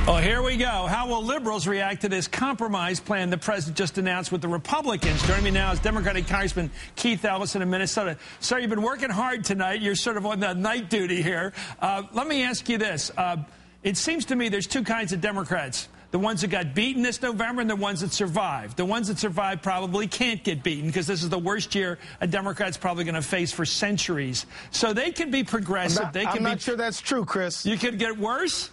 Oh, here we go. How will liberals react to this compromise plan the president just announced with the Republicans? Joining me now is Democratic Congressman Keith Ellison of Minnesota. Sir, you've been working hard tonight. You're sort of on the night duty here. Let me ask you this. It seems to me there's two kinds of Democrats. The ones that got beaten this November and the ones that survived. The ones that survived probably can't get beaten because this is the worst year a Democrat's probably going to face for centuries. So they can be progressive. I'm not sure that's true, Chris. You could get worse?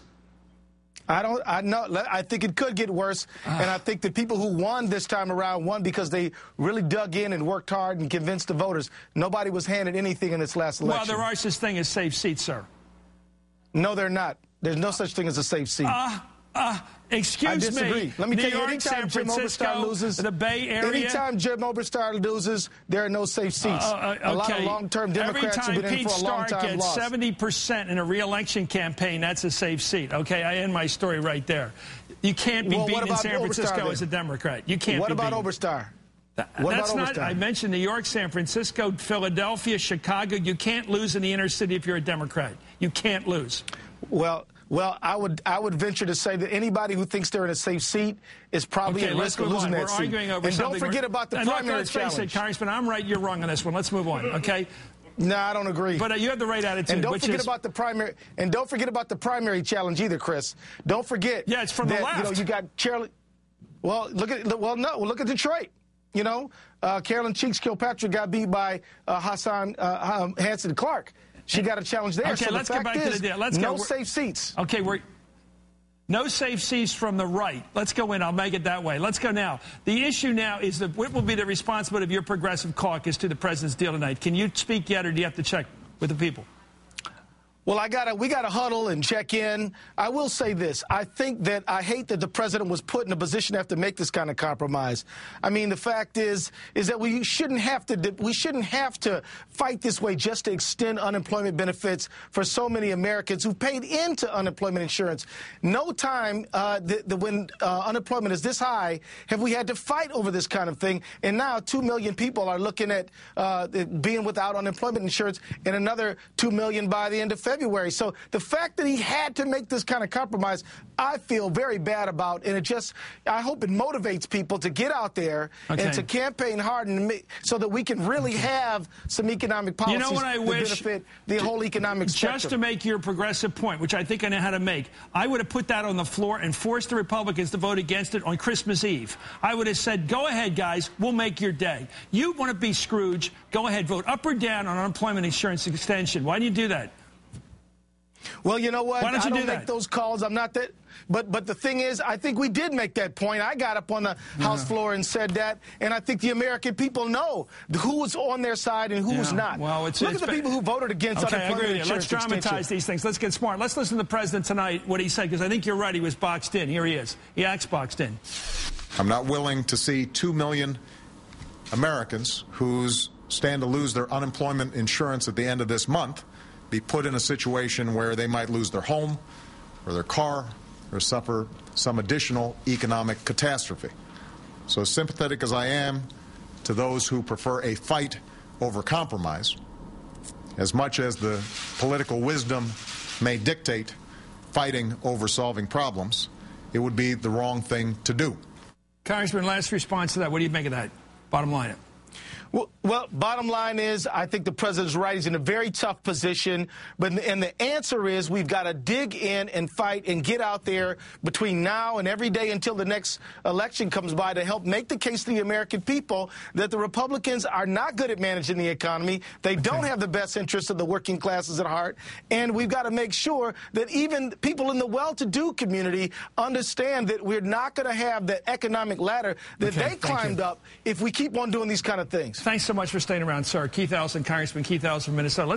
I think it could get worse, and I think the people who won this time around won because they really dug in and worked hard and convinced the voters. Nobody was handed anything in this last election. Well, there are such thing as safe seats, sir. No, they're not. There's no such thing as a safe seat. Excuse I disagree. me. Let me New tell you, York, anytime San Jim Oberstar loses, the Bay Area. Anytime Jim Oberstar loses, there are no safe seats. Okay. A lot of long-term Democrats have been in for a long time. Every time Pete Stark gets 70% in a re-election campaign, that's a safe seat. Okay, I end my story right there. You can't be beaten in San Francisco as a Democrat. You can't. What be about beaten. Oberstar? That's not. I mentioned New York, San Francisco, Philadelphia, Chicago. You can't lose in the inner city if you're a Democrat. You can't lose. Well, I would venture to say that anybody who thinks they're in a safe seat is probably at risk of losing that seat. Arguing over and don't forget about the primary challenge. Let's face it, Congressman, I'm right, you're wrong on this one. Let's move on, okay? No, I don't agree. But you have the right attitude. And don't forget about the primary. And don't forget about the primary challenge either, Chris. Don't forget. Yeah, it's from the left. You know, you got Charlie. Well, look at Detroit. You know, Carolyn Cheeks Kilpatrick got beat by Hanson Clark. She got a challenge there. Okay, so let's get back to the deal. No safe seats. Okay, no safe seats from the right. Let's go in. I'll make it that way. Let's go now. The issue now is what will be the responsibility of your progressive caucus to the president's deal tonight. Can you speak yet, or do you have to check with the people? Well, we got to huddle and check in. I will say this. I hate that the president was put in a position to have to make this kind of compromise. I mean, the fact is that we shouldn't have to fight this way just to extend unemployment benefits for so many Americans who paid into unemployment insurance. No time when unemployment is this high have we had to fight over this kind of thing. And now 2 million people are looking at being without unemployment insurance, and another 2 million by the end of February. So the fact that he had to make this kind of compromise, I feel very bad about, and I hope it motivates people to get out there and to campaign hard so that we can really have some economic policies that benefit the whole economic spectrum. Just to make your progressive point, which I think I know how to make, I would have put that on the floor and forced the Republicans to vote against it on Christmas Eve. I would have said, go ahead, guys, we'll make your day. You want to be Scrooge, go ahead, vote up or down on unemployment insurance extension. Why do you do that? Well, you know what? Why don't you do that? Make those calls. I'm not that. But the thing is, I think we did make that point. I got up on the House floor and said that, and I think the American people know who was on their side and who was not. Well, look at the people who voted against unemployment insurance. Let's dramatize these things. Let's get smart. Let's listen to the president tonight, what he said, because I think you're right. He was boxed in. Here he is. He acts boxed in. I'm not willing to see 2 million Americans who stand to lose their unemployment insurance at the end of this month be put in a situation where they might lose their home or their car or suffer some additional economic catastrophe. So as sympathetic as I am to those who prefer a fight over compromise, as much as the political wisdom may dictate fighting over solving problems, it would be the wrong thing to do. Congressman, last response to that. What do you make of that? Bottom line. Well, bottom line is, I think the president's right. He's in a very tough position. And the answer is we've got to dig in and fight and get out there between now and every day until the next election comes by to help make the case to the American people that the Republicans are not good at managing the economy. They don't have the best interests of the working classes at heart. And we've got to make sure that even people in the well-to-do community understand that we're not going to have the economic ladder that they climbed up if we keep on doing these kind of things. Thanks so much for staying around, sir. Keith Ellison, Congressman Keith Ellison from Minnesota.